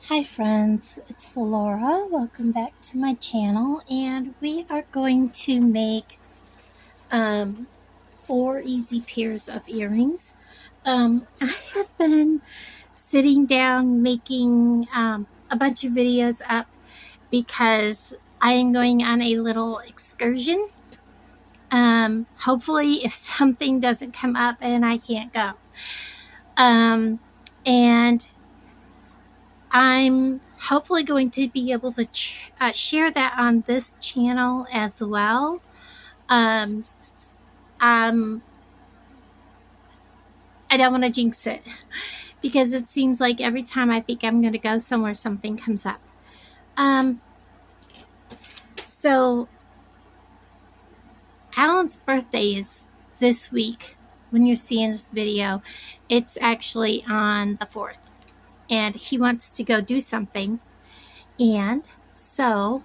Hi friends, it's Laura. Welcome back to my channel, and we are going to make um, 4 easy pairs of earrings. I have been sitting down making a bunch of videos up because I am going on a little excursion. Hopefully if something doesn't come up and I can't go. And I'm hopefully going to be able to share that on this channel as well. Um, um, I don't want to jinx it because it seems like every time I think I'm going to go somewhere, something comes up. Um, so Alan's birthday is this week. When you're seeing this video, it's actually on the 4th, and he wants to go do something, and so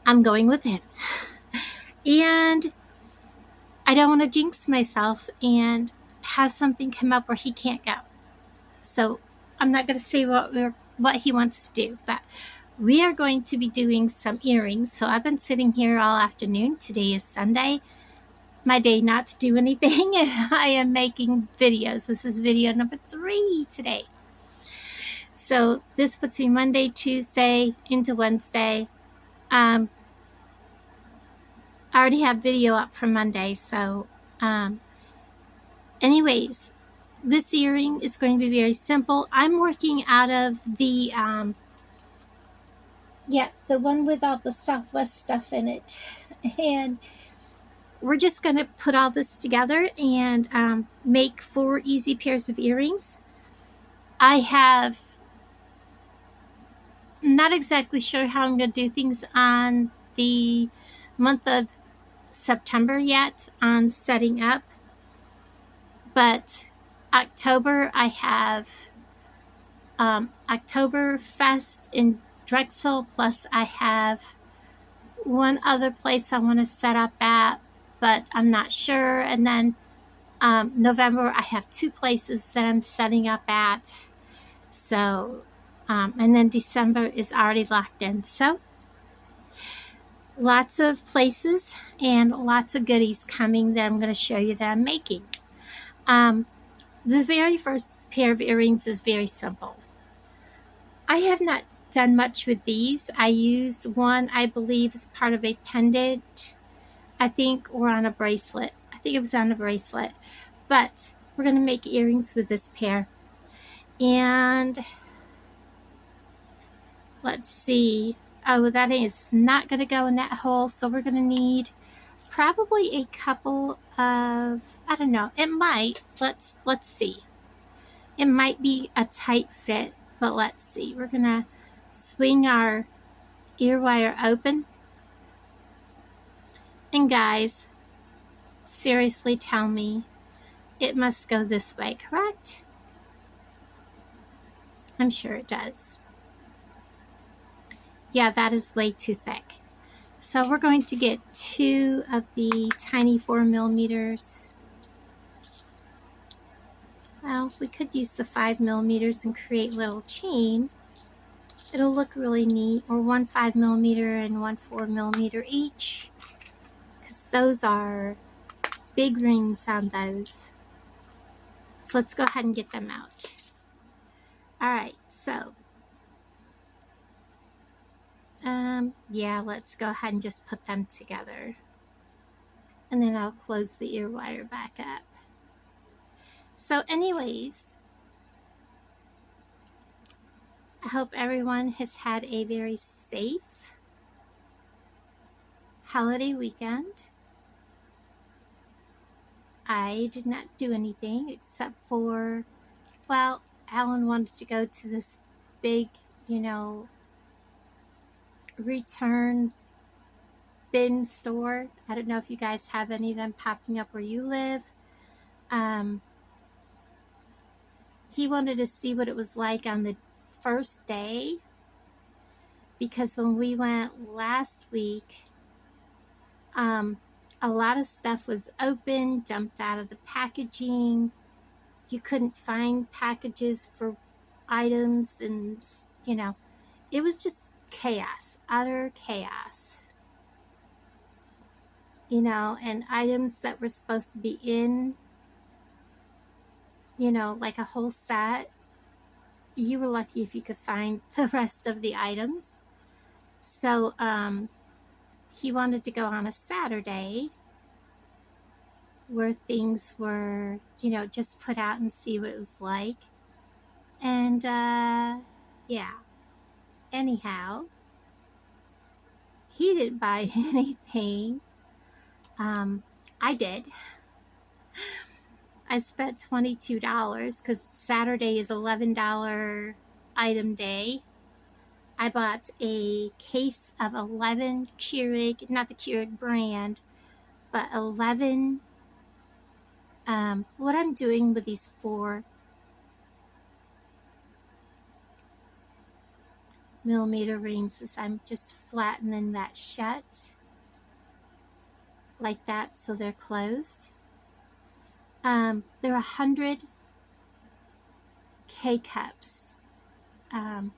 I'm going with him. And I don't want to jinx myself and have something come up where he can't go. So I'm not going to say what he wants to do, but we are going to be doing some earrings. So I've been sitting here all afternoon. Today is Sunday, my day not to do anything, and I am making videos. This is video number 3 today. So this puts me Monday, Tuesday into Wednesday. I already have video up from Monday, so anyways, this earring is going to be very simple. I'm working out of the the one with all the Southwest stuff in it, and we're just going to put all this together and make 4 easy pairs of earrings. I'm not exactly sure how I'm going to do things on the month of September yet on setting up, but October I have Oktoberfest in Drexel, plus I have one other place I want to set up at, but I'm not sure. And then November I have 2 places that I'm setting up at. So, and then December is already locked in. So, lots of places and lots of goodies coming that I'm going to show you that I'm making. The very first pair of earrings is very simple. I have not done much with these. I used one, I believe, as part of a pendant, I think, or on a bracelet. I think it was on a bracelet. But we're going to make earrings with this pair. And let's see. Oh, that is not going to go in that hole. So we're going to need probably a couple of, I don't know, it might. Let's see. It might be a tight fit, but let's see. We're going to swing our ear wire open. And guys, seriously tell me, it must go this way, correct? I'm sure it does. Yeah, that is way too thick. So we're going to get 2 of the tiny 4mm. Well, we could use the 5mm and create a little chain. It'll look really neat. Or 1 5mm and 1 4mm each, because those are big rings on those. So let's go ahead and get them out. Alright, so yeah, let's go ahead and just put them together. And then I'll close the ear wire back up. So anyways, I hope everyone has had a very safe holiday weekend. I did not do anything except for, well, Alan wanted to go to this big, return bin store. I don't know if you guys have any of them popping up where you live. He wanted to see what it was like on the first day, because when we went last week, a lot of stuff was open, dumped out of the packaging. You couldn't find packages for items, and it was just chaos, utter chaos. And items that were supposed to be in, like a whole set, you were lucky if you could find the rest of the items. So he wanted to go on a Saturday where things were, just put out and see what it was like. And yeah, anyhow, he didn't buy anything. I did. I spent $22 because Saturday is $11 item day. I bought a case of 11 Keurig, not the Keurig brand, but 11. What I'm doing with these 4mm rings is I'm just flattening that shut like that so they're closed. They're 100 K-cups. I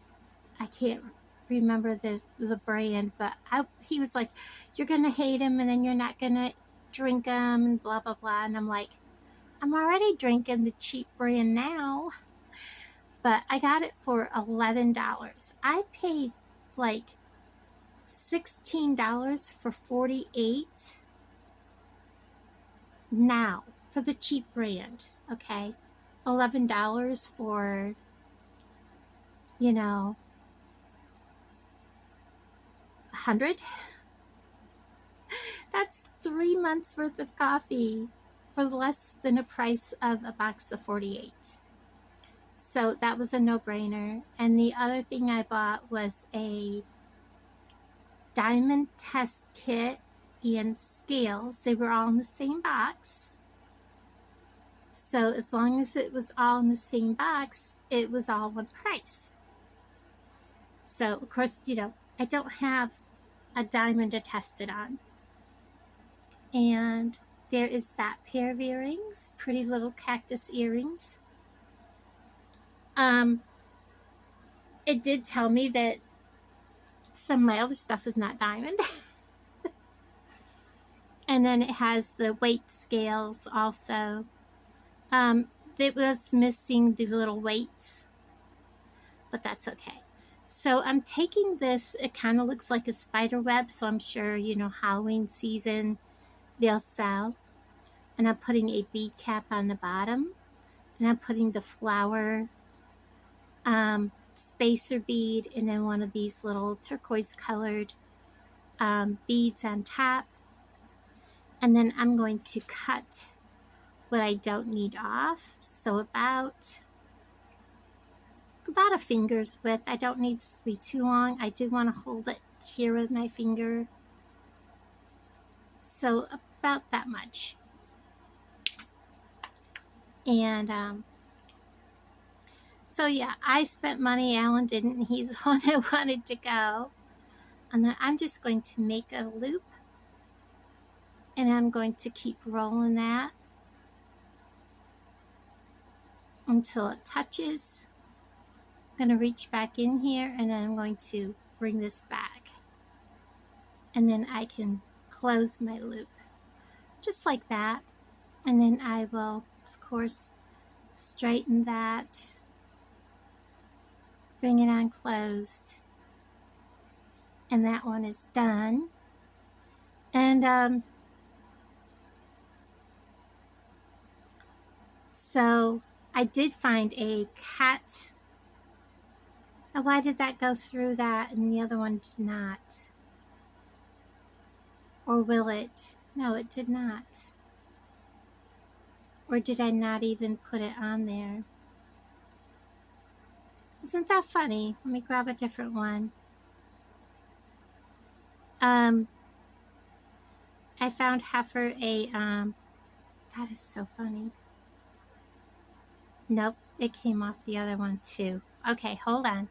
can't remember the brand, but he was like, you're gonna hate them and then you're not gonna drink them and blah blah blah. And I'm like, I'm already drinking the cheap brand now. But I got it for $11. I paid like $16 for 48 now for the cheap brand. Okay, $11 for 100. That's 3 months worth of coffee for less than a price of a box of 48. So that was a no-brainer. And the other thing I bought was a diamond test kit and scales. They were all in the same box. So as long as it was all in the same box, it was all one price. So of course, I don't have a diamond to test it on. And there is that pair of earrings, pretty little cactus earrings. It did tell me that some of my other stuff is not diamond. And then it has the weight scales also. It was missing the little weights, but that's okay. So I'm taking this, it kind of looks like a spider web, so I'm sure, Halloween season they'll sell. And I'm putting a bead cap on the bottom, and I'm putting the flower spacer bead, and then one of these little turquoise colored beads on top. And then I'm going to cut what I don't need off. So about a finger's width. I don't need this to be too long. I do want to hold it here with my finger. So about that much. And so yeah, I spent money, Alan didn't. He's the one that wanted to go. And then I'm just going to make a loop, and I'm going to keep rolling that until it touches. I'm going to reach back in here, and then I'm going to bring this back. And then I can close my loop just like that. And then I will, of course, straighten that, bring it on closed, and that one is done. And so I did find a cat. Now why did that go through that and the other one did not? Or will it? No, it did not. Or did I not even put it on there? Isn't that funny? Let me grab a different one. I found Heifer a, that is so funny. Nope, it came off the other one too. Okay, hold on.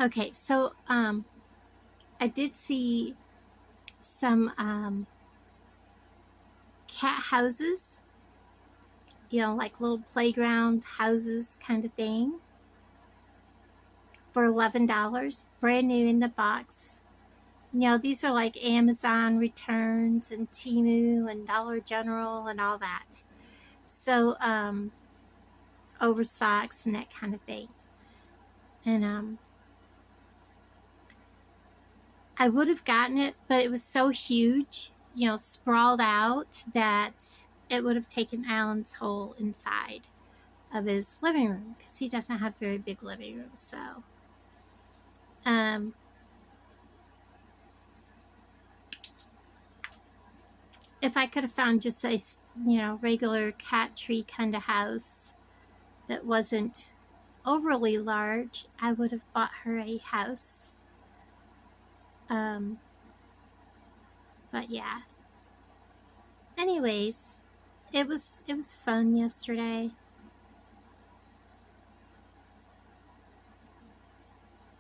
Okay, so, I did see some, cat houses you know, like little playground houses kind of thing for $11, brand new in the box. You know, these are like Amazon returns and Temu and Dollar General and all that. So, overstocks and that kind of thing. And I would have gotten it, but it was so huge, you know, sprawled out, that it would have taken Alan's whole inside of his living room, because he doesn't have very big living rooms. So, um, if I could have found just a, you know, regular cat tree kind of house that wasn't overly large, I would have bought her a house. But yeah. Anyways, it was fun yesterday.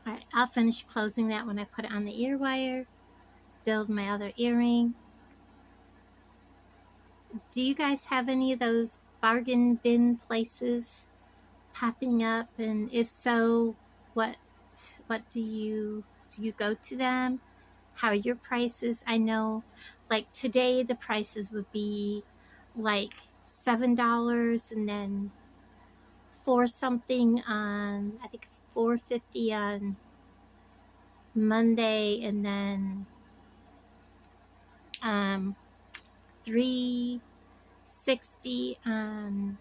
Alright, I'll finish closing that when I put it on the ear wire. Build my other earring. Do you guys have any of those bargain bin places popping up? And if so, what do you go to them? How are your prices? I know, like today the prices would be like $7, and then $4 something on, I think $4.50 on Monday, and then $3.60 on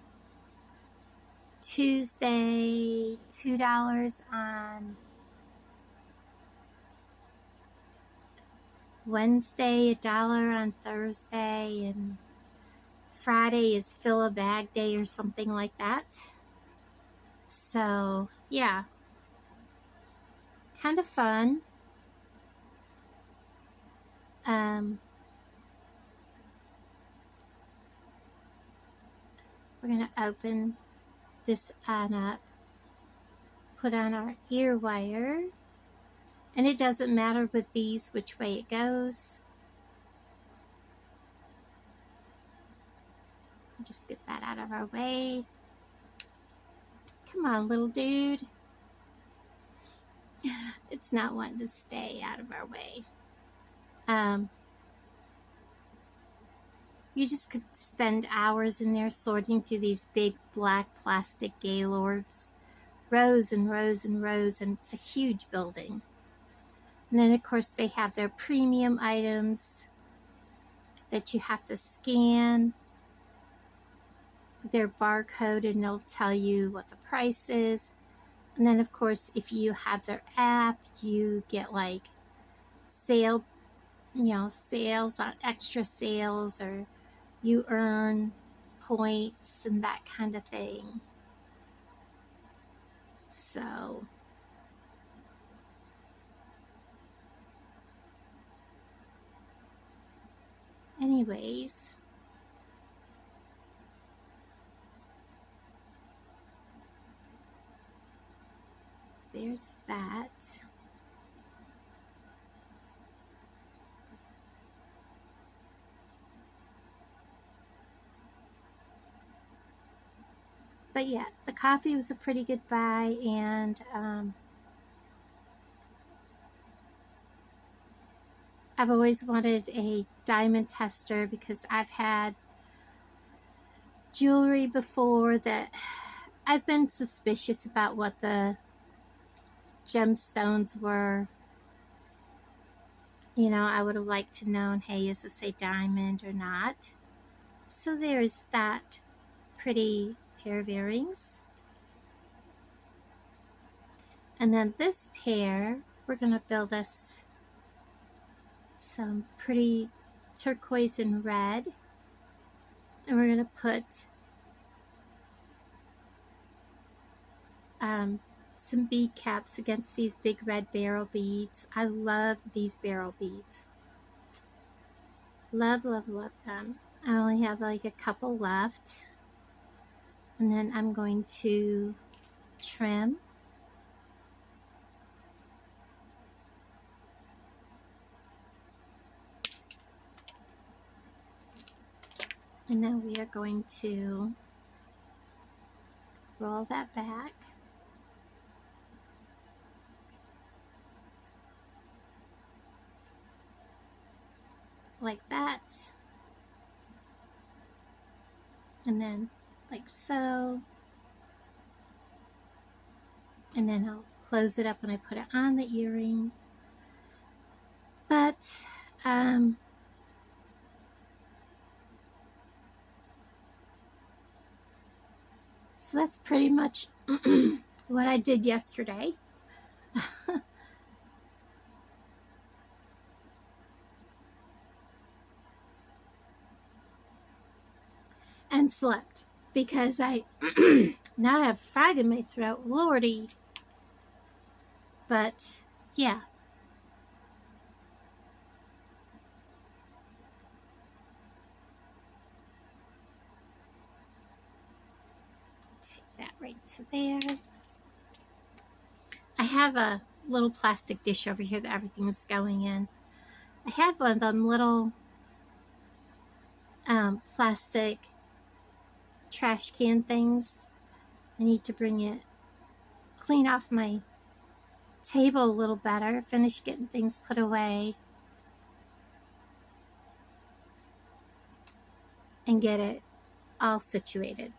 Tuesday, $2 on Wednesday, $1 on Thursday, and Friday is fill a bag day or something like that. So yeah, kind of fun. We're gonna open this on up, put on our ear wire, and it doesn't matter with these which way it goes. Just get that out of our way. Come on, little dude. It's not wanting to stay out of our way. You just could spend hours in there sorting through these big black plastic Gaylords. Rows and rows and rows, and it's a huge building. And then of course they have their premium items that you have to scan their barcode, and it'll tell you what the price is. And then of course if you have their app, you get like sales on extra sales, or you earn points and that kind of thing. So anyways, there's that. But yeah, the coffee was a pretty good buy, and I've always wanted a diamond tester, because I've had jewelry before that I've been suspicious about what the gemstones were. You know, I would have liked to know, hey, is this a diamond or not? So there's that pretty pair of earrings. And then this pair, we're going to build us some pretty turquoise and red. And we're going to put some bead caps against these big red beryl beads. I love these beryl beads. Love, love, love them. I only have like a couple left. And then I'm going to trim. And now we are going to roll that back. Like that. And then like so. And then I'll close it up when I put it on the earring. But so that's pretty much what I did yesterday. And slept because I now I have frog in my throat, lordy. But yeah. Take that right to there. I have a little plastic dish over here that everything's going in. I have one of them little plastic trash can things. I need to bring it clean off my table a little better, finish getting things put away, and get it all situated.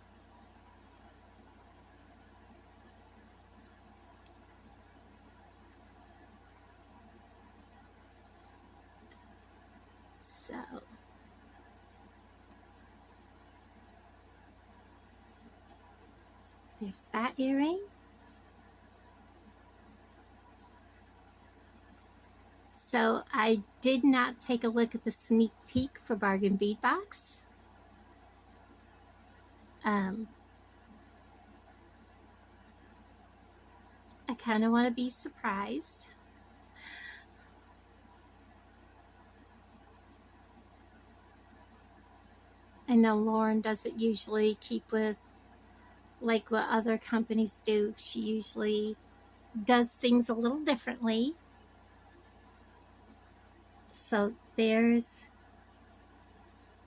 So there's that earring. So I did not take a look at the sneak peek for Bargain Bead Box. I kind of want to be surprised. I know Lauren doesn't usually keep with like what other companies do. She usually does things a little differently. So there's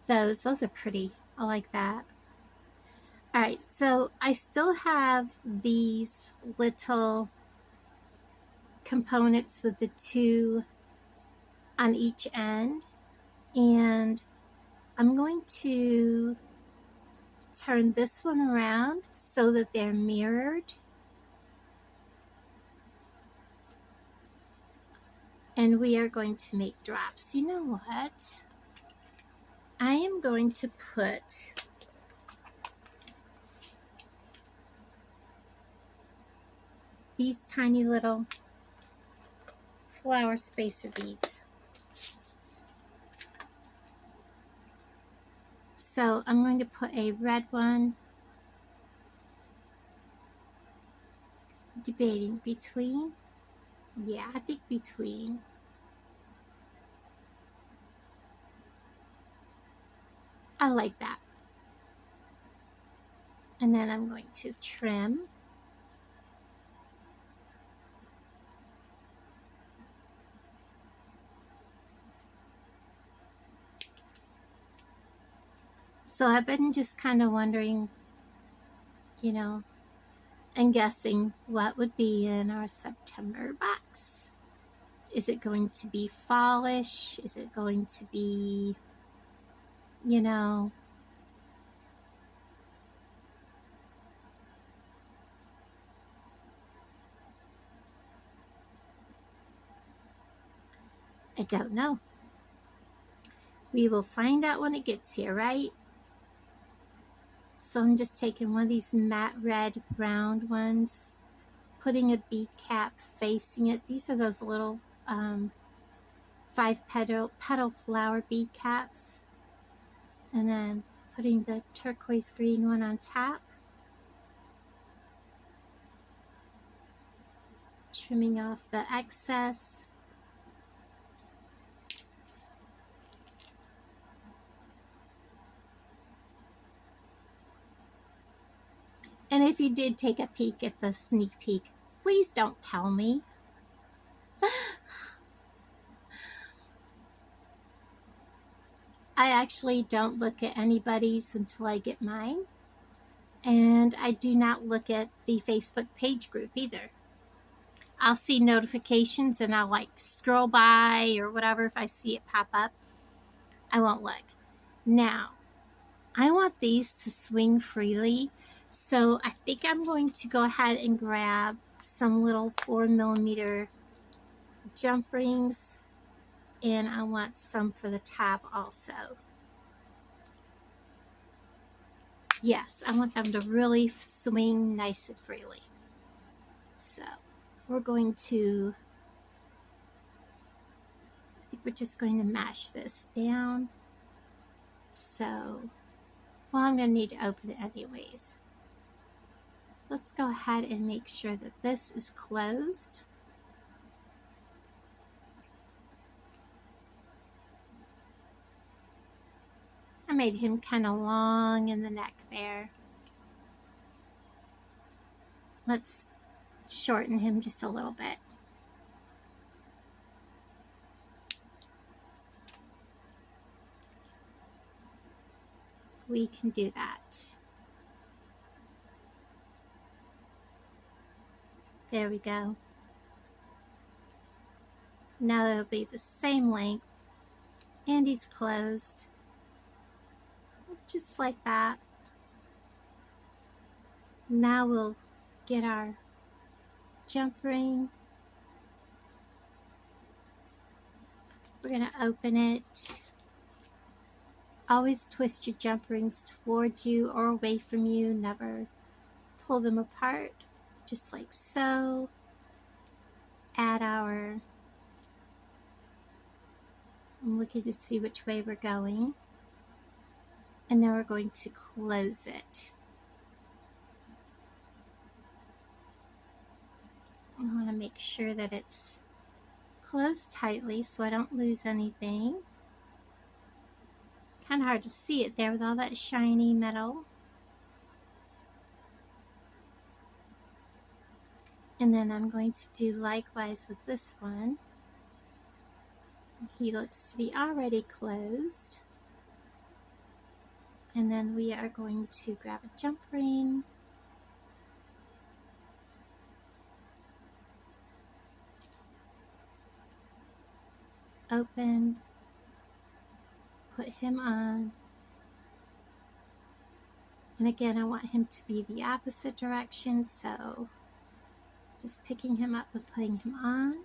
those. Those are pretty. I like that. All right, so I still have these little components with the two on each end, and I'm going to turn this one around so that they're mirrored. And we are going to make drops. You know what? I am going to put these tiny little flower spacer beads. So I'm going to put a red one, debating between, yeah, I think between. I like that. And then I'm going to trim. So I've been just kind of wondering, you know, and guessing what would be in our September box. Is it going to be fallish? Is it going to be, you know, I don't know. We will find out when it gets here, right? So I'm just taking one of these matte red round ones, putting a bead cap facing it. These are those little 5 petal flower bead caps. And then putting the turquoise green one on top. Trimming off the excess. And if you did take a peek at the sneak peek, please don't tell me. I actually don't look at anybody's until I get mine. And I do not look at the Facebook page group either. I'll see notifications and I'll like scroll by or whatever. If I see it pop up, I won't look. Now, I want these to swing freely. So I think I'm going to go ahead and grab some little 4mm jump rings, and I want some for the top also. Yes, I want them to really swing nice and freely. So we're going to, I think we're just going to mash this down. So, well, I'm going to need to open it anyways. Let's go ahead and make sure that this is closed. I made him kind of long in the neck there. Let's shorten him just a little bit. We can do that. There we go. Now it'll be the same length, and he's closed. Just like that. Now we'll get our jump ring. We're going to open it. Always twist your jump rings towards you or away from you. Never pull them apart. Just like so. Add our... I'm looking to see which way we're going. And now we're going to close it. I want to make sure that it's closed tightly so I don't lose anything. Kind of hard to see it there with all that shiny metal. And then I'm going to do likewise with this one. He looks to be already closed. And then we are going to grab a jump ring. Open. Put him on. And again, I want him to be the opposite direction, so just picking him up and putting him on.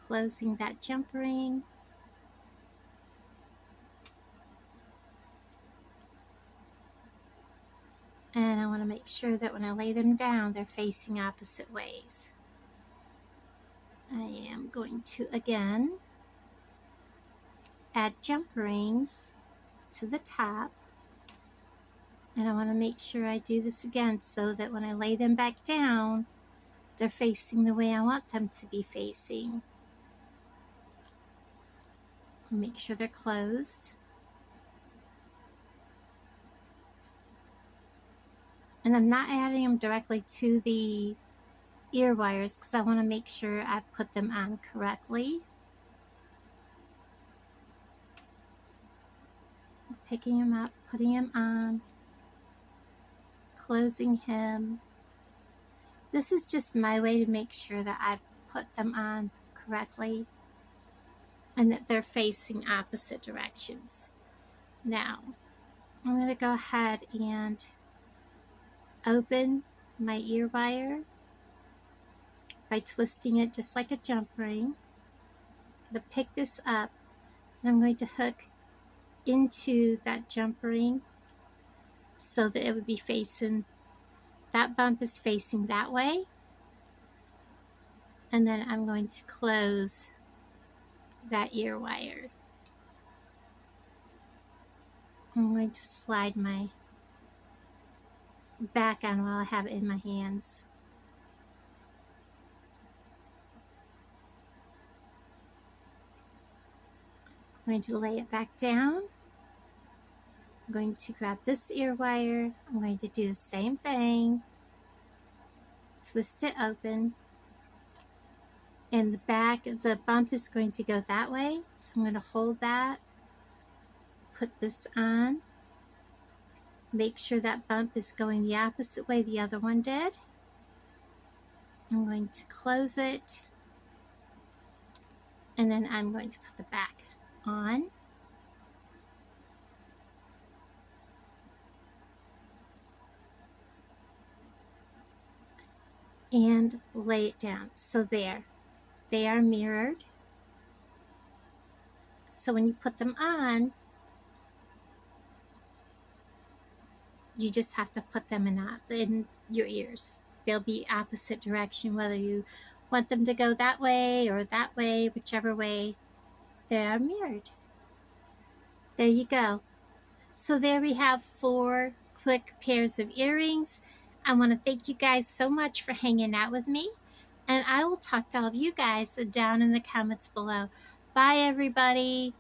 Closing that jump ring. And I want to make sure that when I lay them down, they're facing opposite ways. I am going to, again, add jump rings to the top. And I want to make sure I do this again so that when I lay them back down, they're facing the way I want them to be facing. Make sure they're closed. And I'm not adding them directly to the ear wires because I want to make sure I've put them on correctly. Picking him up, putting him on, closing him. This is just my way to make sure that I've put them on correctly and that they're facing opposite directions. Now, I'm going to go ahead and open my ear wire by twisting it just like a jump ring. I'm going to pick this up and I'm going to hook into that jump ring so that it would be facing, that bump is facing that way. And then I'm going to close that ear wire. I'm going to slide my back on while I have it in my hands. I'm going to lay it back down. I'm going to grab this ear wire. I'm going to do the same thing. Twist it open. And the back of the bump is going to go that way. So I'm going to hold that. Put this on. Make sure that bump is going the opposite way the other one did. I'm going to close it, and then I'm going to put the back on. And lay it down. So there, they are mirrored. So when you put them on, you just have to put them in your ears. They'll be opposite direction, whether you want them to go that way or that way, whichever way, they are mirrored. There you go. So there we have 4 quick pairs of earrings. I want to thank you guys so much for hanging out with me, and I will talk to all of you guys down in the comments below. Bye, everybody.